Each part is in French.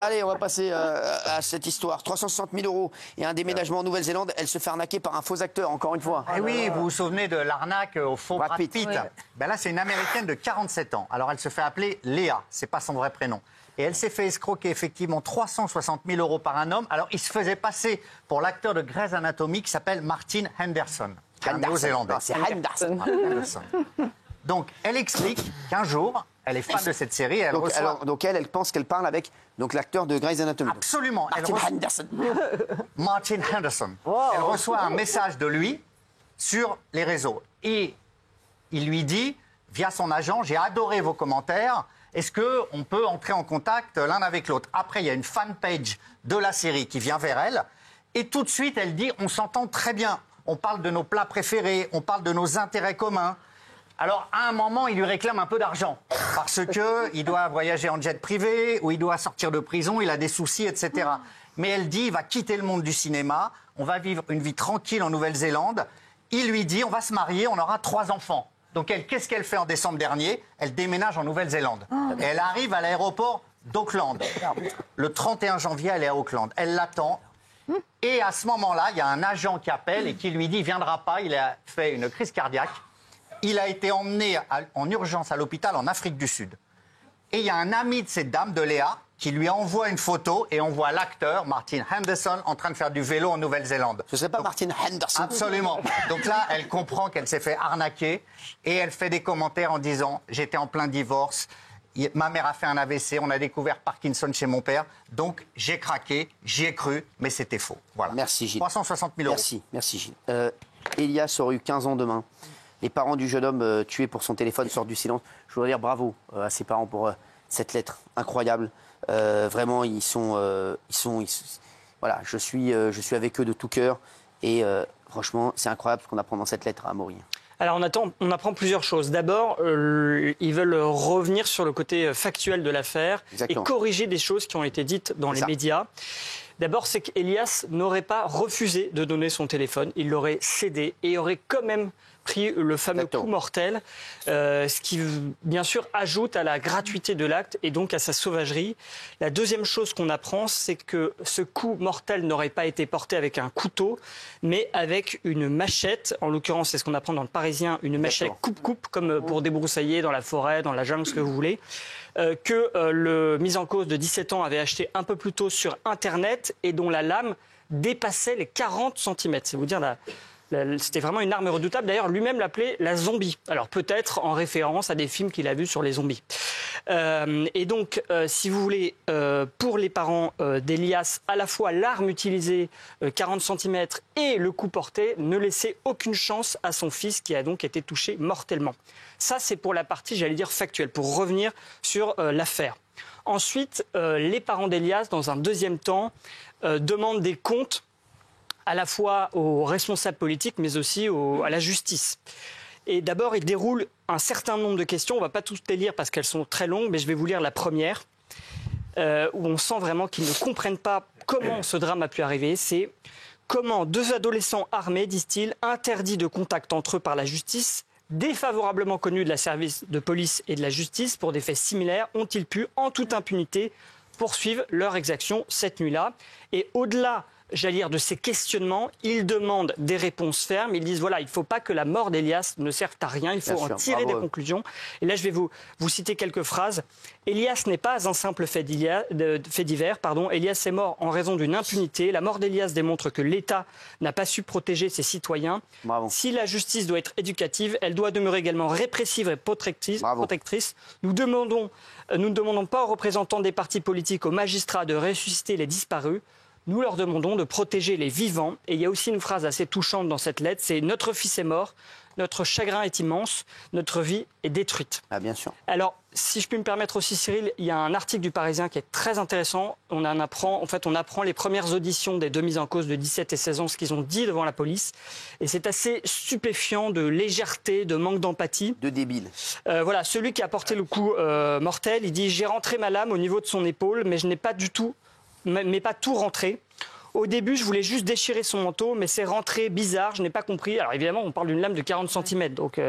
Allez, on va passer à cette histoire. 360 000 € et un déménagement en Nouvelle-Zélande. Elle se fait arnaquer par un faux acteur, encore une fois. Et oui, vous vous souvenez de l'arnaque au faux Brad Pitt. Oui. Ben là, c'est une Américaine de 47 ans. Alors, elle se fait appeler Léa. C'est pas son vrai prénom. Et elle s'est fait escroquer effectivement 360 000 € par un homme. Alors, il se faisait passer pour l'acteur de Grey's Anatomy qui s'appelle Martin Henderson. Un néo-zélandais. C'est Henderson. Donc, elle explique qu'un jour, elle est fan de cette série. Et elle reçoit... donc elle pense qu'elle parle avec l'acteur de Grey's Anatomy. Absolument. Henderson. Martin Henderson. Wow. Elle reçoit un message de lui sur les réseaux. Et il lui dit, via son agent, j'ai adoré vos commentaires. Est-ce qu'on peut entrer en contact l'un avec l'autre? Après, il y a une fanpage de la série qui vient vers elle. Et tout de suite, elle dit, on s'entend très bien. On parle de nos plats préférés, on parle de nos intérêts communs. Alors, à un moment, il lui réclame un peu d'argent parce qu'il doit voyager en jet privé ou il doit sortir de prison, il a des soucis, etc. Mais elle dit, il va quitter le monde du cinéma, on va vivre une vie tranquille en Nouvelle-Zélande. Il lui dit, on va se marier, on aura 3 enfants. Donc, qu'est-ce qu'elle fait en décembre dernier? Elle déménage en Nouvelle-Zélande. Et elle arrive à l'aéroport d'Auckland. Le 31 janvier, elle est à Auckland. Elle l'attend. Et à ce moment-là, il y a un agent qui appelle et qui lui dit, il ne viendra pas, il a fait une crise cardiaque. Il a été emmené en urgence à l'hôpital en Afrique du Sud. Et il y a un ami de cette dame, de Léa, qui lui envoie une photo et on voit l'acteur, Martin Henderson, en train de faire du vélo en Nouvelle-Zélande. Ce serait pas Martin Henderson? Absolument. Donc là, elle comprend qu'elle s'est fait arnaquer et elle fait des commentaires en disant « J'étais en plein divorce, ma mère a fait un AVC, on a découvert Parkinson chez mon père, donc j'ai craqué, j'y ai cru, mais c'était faux. » Voilà. Merci Gilles. 360 000 €. Merci Gilles. Elias aurait eu 15 ans demain. Les parents du jeune homme tué pour son téléphone sortent du silence. Je voudrais dire bravo à ses parents pour cette lettre incroyable. Vraiment, voilà, je suis avec eux de tout cœur. Et franchement, c'est incroyable ce qu'on apprend dans cette lettre à Amaury. Alors on apprend plusieurs choses. D'abord, ils veulent revenir sur le côté factuel de l'affaire et corriger des choses qui ont été dites dans les médias. D'abord, c'est qu'Elias n'aurait pas refusé de donner son téléphone. Il l'aurait cédé et aurait quand même pris le fameux coup mortel, ce qui, bien sûr, ajoute à la gratuité de l'acte et donc à sa sauvagerie. La deuxième chose qu'on apprend, c'est que ce coup mortel n'aurait pas été porté avec un couteau, mais avec une machette. En l'occurrence, c'est ce qu'on apprend dans le Parisien, une machette coupe-coupe, comme pour débroussailler dans la forêt, dans la jungle, ce que vous voulez. Que le mis en cause de 17 ans avait acheté un peu plus tôt sur Internet et dont la lame dépassait les 40 cm. C'est vous dire c'était vraiment une arme redoutable. D'ailleurs, lui-même l'appelait la zombie. Alors peut-être en référence à des films qu'il a vus sur les zombies. Et donc, si vous voulez, pour les parents d'Elias, à la fois l'arme utilisée, 40 cm, et le coup porté, ne laissait aucune chance à son fils qui a donc été touché mortellement. Ça, c'est pour la partie, j'allais dire, factuelle, pour revenir sur l'affaire. Ensuite, les parents d'Elias, dans un deuxième temps, demandent des comptes à la fois aux responsables politiques, mais aussi à la justice. Et d'abord, il déroule un certain nombre de questions. On ne va pas toutes les lire parce qu'elles sont très longues, mais je vais vous lire la première, où on sent vraiment qu'ils ne comprennent pas comment ce drame a pu arriver. C'est comment 2 adolescents armés, disent-ils, interdits de contact entre eux par la justice, défavorablement connus de la service de police et de la justice pour des faits similaires, ont-ils pu, en toute impunité, poursuivre leur exaction cette nuit-là. Et au-delà, j'allais dire, de ces questionnements, ils demandent des réponses fermes. Ils disent, voilà, il ne faut pas que la mort d'Elias ne serve à rien, il faut en tirer des conclusions. Et là, je vais vous citer quelques phrases. Elias n'est pas un simple fait divers. Elias est mort en raison d'une impunité. La mort d'Elias démontre que l'État n'a pas su protéger ses citoyens. Bravo. Si la justice doit être éducative, elle doit demeurer également répressive et protectrice. Nous ne demandons pas aux représentants des partis politiques, aux magistrats de ressusciter les disparus. Nous leur demandons de protéger les vivants. Et il y a aussi une phrase assez touchante dans cette lettre, c'est « Notre fils est mort, notre chagrin est immense, notre vie est détruite ». Ah, bien sûr. Alors, si je puis me permettre aussi, Cyril, il y a un article du Parisien qui est très intéressant. On apprend les premières auditions des 2 mises en cause de 17 et 16 ans, ce qu'ils ont dit devant la police. Et c'est assez stupéfiant de légèreté, de manque d'empathie. De débile. Voilà, celui qui a porté le coup mortel, il dit « J'ai rentré ma lame au niveau de son épaule, mais je n'ai pas tout rentré. Au début, je voulais juste déchirer son manteau, mais c'est rentré bizarre, je n'ai pas compris. » Alors évidemment, on parle d'une lame de 40 cm. Donc,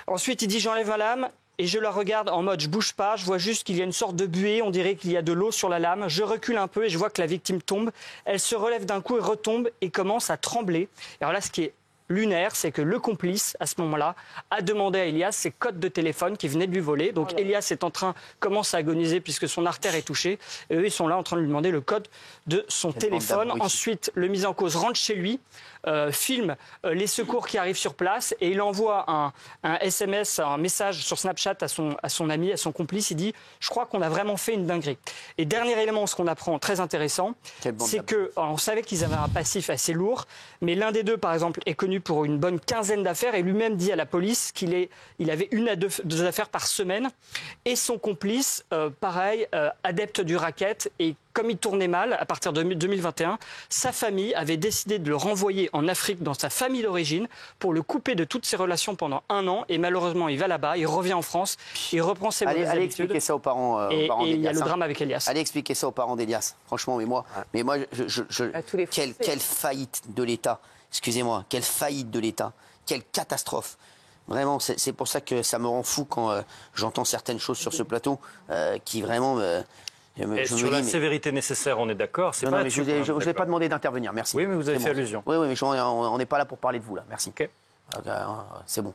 ensuite, il dit « J'enlève ma lame. et je la regarde en mode je bouge pas, je vois juste qu'il y a une sorte de buée, on dirait qu'il y a de l'eau sur la lame. Je recule un peu et je vois que la victime tombe. Elle se relève d'un coup et retombe et commence à trembler. Et alors là, ce qui est lunaire, c'est que le complice, à ce moment-là, a demandé à Elias ses codes de téléphone qui venaient de lui voler. Donc Elias commence à agoniser puisque son artère est touchée. Et eux, ils sont là en train de lui demander le code de son téléphone. Ensuite, le mis en cause rentre chez lui, filme les secours qui arrivent sur place et il envoie un SMS, un message sur Snapchat à son ami, à son complice. Il dit « Je crois qu'on a vraiment fait une dinguerie ». Et dernier élément, ce qu'on apprend très intéressant, c'est qu'on savait qu'ils avaient un passif assez lourd, mais l'un des deux, par exemple, est connu pour une bonne quinzaine d'affaires et lui-même dit à la police qu'il avait 1 à 2 affaires par semaine. Et son complice, pareil, adepte du racket, et comme il tournait mal, à partir de 2021, sa famille avait décidé de le renvoyer en Afrique dans sa famille d'origine pour le couper de toutes ses relations pendant 1 an. Et malheureusement, il va là-bas, il revient en France, il reprend ses mauvaises habitudes. Allez expliquer ça aux parents, et il y a le drame avec Elias. Allez expliquer ça aux parents d'Elias. Franchement, mais moi quelle faillite de l'État. Excusez-moi, quelle faillite de l'État. Quelle catastrophe. Vraiment, c'est pour ça que ça me rend fou quand j'entends certaines choses sur ce plateau qui vraiment... sur la sévérité nécessaire, on est d'accord. Je ne l'ai pas demandé d'intervenir, merci. Oui, mais vous avez fait allusion. Oui, mais on n'est pas là pour parler de vous, là. Merci. Okay. C'est bon.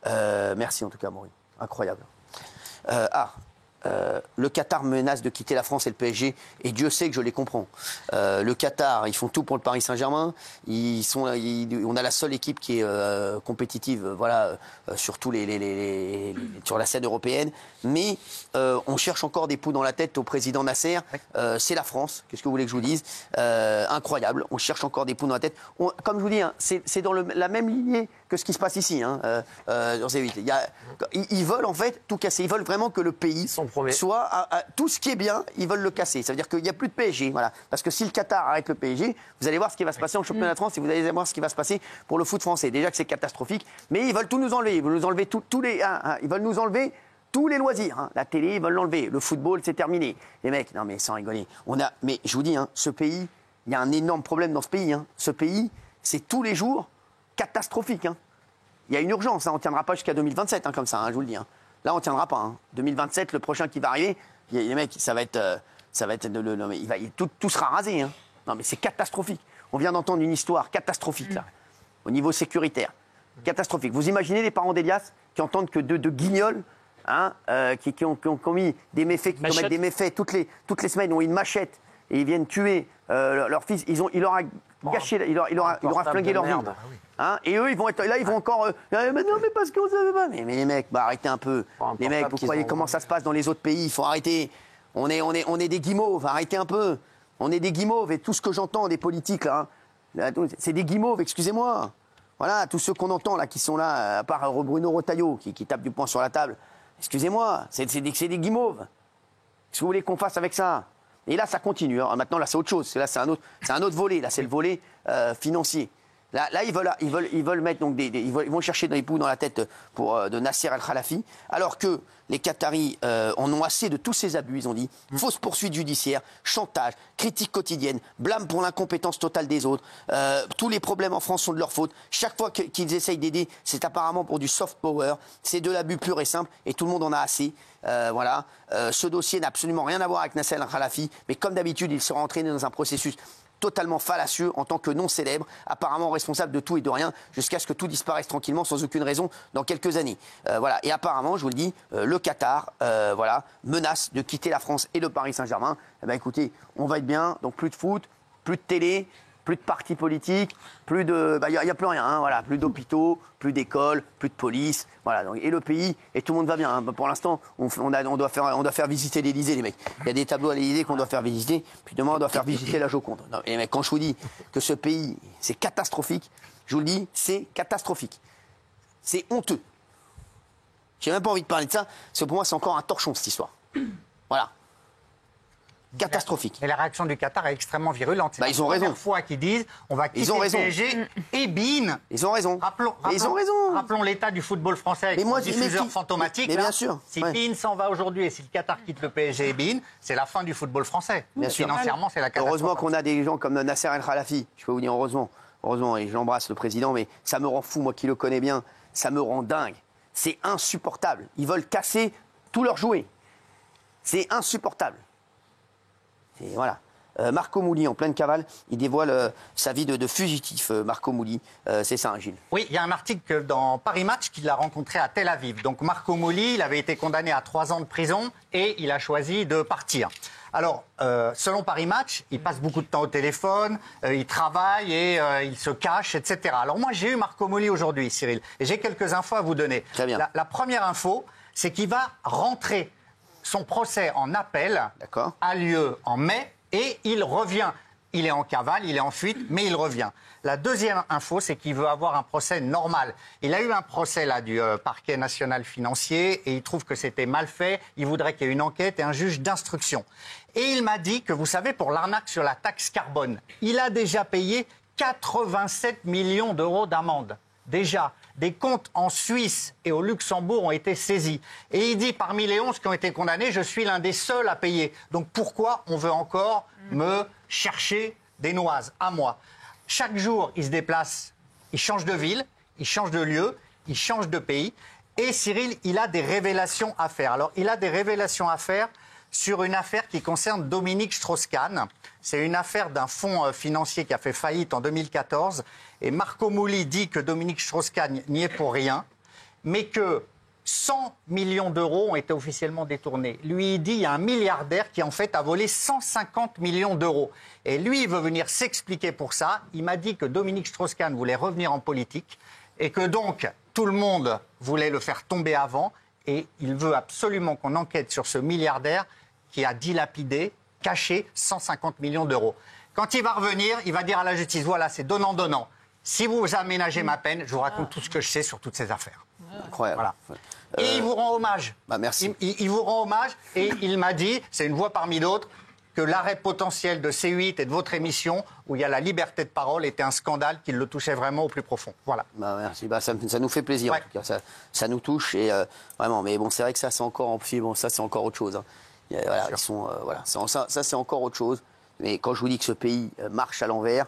Merci en tout cas, Maureen. Incroyable. Le Qatar menace de quitter la France et le PSG, et Dieu sait que je les comprends. Le Qatar, ils font tout pour le Paris Saint-Germain. On a la seule équipe qui est compétitive, voilà, sur la scène européenne. Mais on cherche encore des poux dans la tête au président Nasser. C'est la France. Qu'est-ce que vous voulez que je vous dise? Incroyable. On cherche encore des poux dans la tête. Comme je vous dis, hein, c'est dans la même lignée que ce qui se passe ici. Hein, ils veulent en fait tout casser. Ils veulent vraiment que le pays soit tout ce qui est bien, ils veulent le casser. Ça veut dire qu'il n'y a plus de PSG. Voilà. Parce que si le Qatar arrête le PSG, vous allez voir ce qui va se passer en championnat de France et vous allez voir ce qui va se passer pour le foot français. Déjà que c'est catastrophique, mais ils veulent tout nous enlever. Ils veulent nous enlever ils veulent nous enlever tous les loisirs. Hein. La télé, ils veulent l'enlever. Le football, c'est terminé. Les mecs, non mais sans rigoler. Mais je vous dis, hein, ce pays, il y a un énorme problème dans ce pays. Hein. Ce pays, c'est tous les jours catastrophique. Hein. Il y a une urgence. Hein. On ne tiendra pas jusqu'à 2027 hein, comme ça, hein, je vous le dis. Hein. Là, on ne tiendra pas. Hein. 2027, le prochain qui va arriver, les mecs, ça va être tout sera rasé. Hein. Non, mais c'est catastrophique. On vient d'entendre une histoire catastrophique, là, au niveau sécuritaire. Catastrophique. Vous imaginez les parents d'Elias qui entendent que deux guignols, hein, qui ont commis des méfaits, qui commettent des méfaits toutes les semaines, ont une machette et ils viennent tuer leur fils. Il leur a gâché, il leur a flingué leur vie. Hein, et eux, ils vont être là, ils vont encore. Mais non, mais parce qu'on ne savait pas. Mais les mecs, arrêtez un peu. Les mecs, vous croyez comment ça se passe dans les autres pays? Il faut arrêter. On est des guimauves, arrêtez un peu. On est des guimauves et tout ce que j'entends des politiques, là, c'est des guimauves, excusez-moi. Voilà, tous ceux qu'on entend là, qui sont là, à part Bruno Retailleau, qui tape du poing sur la table. Excusez-moi, c'est des guimauves. Qu'est-ce que vous voulez qu'on fasse avec ça? Et là, ça continue. Hein. Maintenant, là, c'est autre chose. Là, c'est un autre volet. Là, c'est le volet financier. Là, ils veulent mettre donc ils vont chercher des poux dans la tête de Nasser Al-Khalafi, alors que les Qataris en ont assez de tous ces abus. Ils ont dit fausse poursuite judiciaire, chantage, critique quotidienne, blâme pour l'incompétence totale des autres. Tous les problèmes en France sont de leur faute. Chaque fois qu'ils essayent d'aider, c'est apparemment pour du soft power. C'est de l'abus pur et simple, et tout le monde en a assez. Voilà. Ce dossier n'a absolument rien à voir avec Nasser Al-Khalafi, mais comme d'habitude, il sera entraîné dans un processus totalement fallacieux en tant que non célèbre, apparemment responsable de tout et de rien, jusqu'à ce que tout disparaisse tranquillement sans aucune raison dans quelques années. Voilà. Et apparemment, je vous le dis, le Qatar menace de quitter la France et le Paris Saint-Germain. Eh ben, écoutez, on va être bien, donc plus de foot, plus de télé, plus de partis politiques, plus de... Il n'y a plus rien, hein, voilà, plus d'hôpitaux, plus d'écoles, plus de police, voilà. Donc, et le pays, et tout le monde va bien. Hein. Pour l'instant, on doit faire visiter l'Élysée, les mecs. Il y a des tableaux à l'Élysée qu'on doit faire visiter, puis demain, on doit faire visiter la Joconde. Non, et les mecs, quand je vous dis que ce pays, c'est catastrophique, je vous le dis, c'est catastrophique. C'est honteux. J'ai même pas envie de parler de ça, parce que pour moi, c'est encore un torchon, cette histoire. Voilà. Catastrophique. Et la réaction du Qatar est extrêmement virulente. C'est ils ont raison. La première fois qu'ils disent on va quitter le PSG et BIN. Ils ont raison. Ils ont raison. Rappelons l'état du football français avec son diffuseur fantomatique. Mais bien sûr. Si BIN s'en va aujourd'hui et si le Qatar quitte le PSG et BIN, c'est la fin du football français. Bien sûr. Financièrement, c'est la catastrophe. Heureusement qu'on a des gens comme Nasser El-Khalafi. Je peux vous dire heureusement. Heureusement, et j'embrasse le président, mais ça me rend fou, moi qui le connais bien. Ça me rend dingue. C'est insupportable. Ils veulent casser tous leurs jouets. C'est insupportable. Et voilà. Marco Mouli, en pleine cavale, il dévoile sa vie de fugitif, Marco Mouli. C'est ça, hein, Gilles? Oui, il y a un article dans Paris Match qu'il a rencontré à Tel Aviv. Donc Marco Mouli, il avait été condamné à 3 ans de prison et il a choisi de partir. Alors, selon Paris Match, il passe beaucoup de temps au téléphone, il travaille et il se cache, etc. Alors moi, j'ai eu Marco Mouli aujourd'hui, Cyril, et j'ai quelques infos à vous donner. Très bien. La première info, c'est qu'il va rentrer. Son procès en appel a lieu en mai. Et il revient. Il est en cavale, il est en fuite, mais il revient. La deuxième info, c'est qu'il veut avoir un procès normal. Il a eu un procès là du parquet national financier et il trouve que c'était mal fait. Il voudrait qu'il y ait une enquête et un juge d'instruction. Et il m'a dit que, vous savez, pour l'arnaque sur la taxe carbone, il a déjà payé 87 millions d'euros d'amende. Déjà, des comptes en Suisse et au Luxembourg ont été saisis. Et il dit, parmi les 11 qui ont été condamnés, je suis l'un des seuls à payer. Donc pourquoi on veut encore me chercher des noises à moi? Chaque jour, il se déplace, il change de ville, il change de lieu, il change de pays. Et Cyril, il a des révélations à faire. Alors, il a des révélations à faire sur une affaire qui concerne Dominique Strauss-Kahn. C'est une affaire d'un fonds financier qui a fait faillite en 2014. Et Marco Mouli dit que Dominique Strauss-Kahn n'y est pour rien, mais que 100 millions d'euros ont été officiellement détournés. Lui, il dit qu'il y a un milliardaire qui, en fait, a volé 150 millions d'euros. Et lui, il veut venir s'expliquer pour ça. Il m'a dit que Dominique Strauss-Kahn voulait revenir en politique et que donc tout le monde voulait le faire tomber avant. Et il veut absolument qu'on enquête sur ce milliardaire qui a dilapidé, caché 150 millions d'euros. Quand il va revenir, il va dire à la justice, voilà, c'est donnant-donnant. Si vous aménagez ma peine, je vous raconte tout ce que je sais sur toutes ces affaires. Incroyable. Voilà. Et il vous rend hommage. Bah, merci. Il vous rend hommage et il m'a dit, c'est une voix parmi d'autres, que l'arrêt potentiel de C8 et de votre émission, où il y a la liberté de parole, était un scandale qui le touchait vraiment au plus profond. Voilà. Bah, merci. Bah, ça nous fait plaisir, ouais. En tout cas. Ça nous touche. Et, vraiment. Mais bon, c'est vrai que ça, c'est encore, ça, c'est encore autre chose. Hein. Voilà, ils sont, voilà. Ça, c'est encore autre chose. Mais quand je vous dis que ce pays marche à l'envers,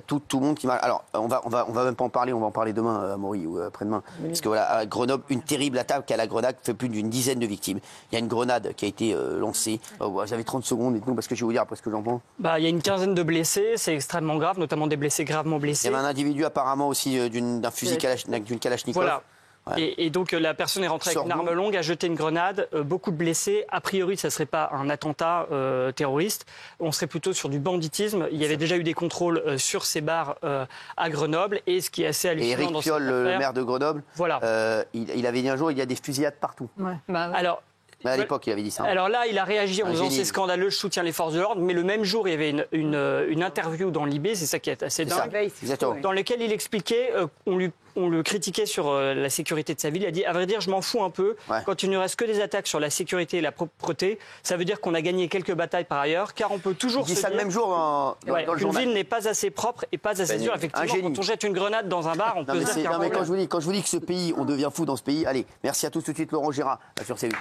tout le monde qui marche. Alors, on va même pas en parler. On va en parler demain, à Maury, ou après-demain. Oui. Parce que voilà, à Grenoble, une terrible attaque à la grenade fait plus d'une dizaine de victimes. Il y a une grenade qui a été lancée. Vous avez 30 secondes, dites-nous, parce que je vais vous dire après ce que j'en pense. Bah, il y a une quinzaine de blessés. C'est extrêmement grave, notamment des blessés gravement blessés. Il y avait un individu apparemment aussi d'un fusil d'une Kalachnikov. Voilà. Ouais. Et donc la personne est rentrée avec une arme longue, a jeté une grenade, beaucoup de blessés. A priori, ça ne serait pas un attentat terroriste, on serait plutôt sur du banditisme. Il y avait déjà eu des contrôles sur ces bars à Grenoble. Et ce qui est assez hallucinant Éric Piolle, le maire de Grenoble, voilà. Il avait dit un jour, il y a des fusillades partout. Ouais. Bah, ouais. Alors, mais à l'époque, il avait dit ça. Alors là, il a réagi en disant c'est scandaleux, je soutiens les forces de l'ordre. Mais le même jour, il y avait une interview dans Libé, c'est ça qui est assez dingue, dans laquelle il expliquait, on le critiquait sur la sécurité de sa ville. Il a dit, à vrai dire, je m'en fous un peu. Ouais. Quand il ne reste que des attaques sur la sécurité et la propreté, ça veut dire qu'on a gagné quelques batailles par ailleurs, car on peut toujours se dire... le même jour dans le journal. Une ville n'est pas assez propre et pas assez dure. Effectivement, quand on jette une grenade dans un bar, on peut se dire qu'il y a un problème. Quand je vous dis que ce pays, on devient fou dans ce pays, allez, merci à tous tout de suite, Laurent Gérard, sur C8.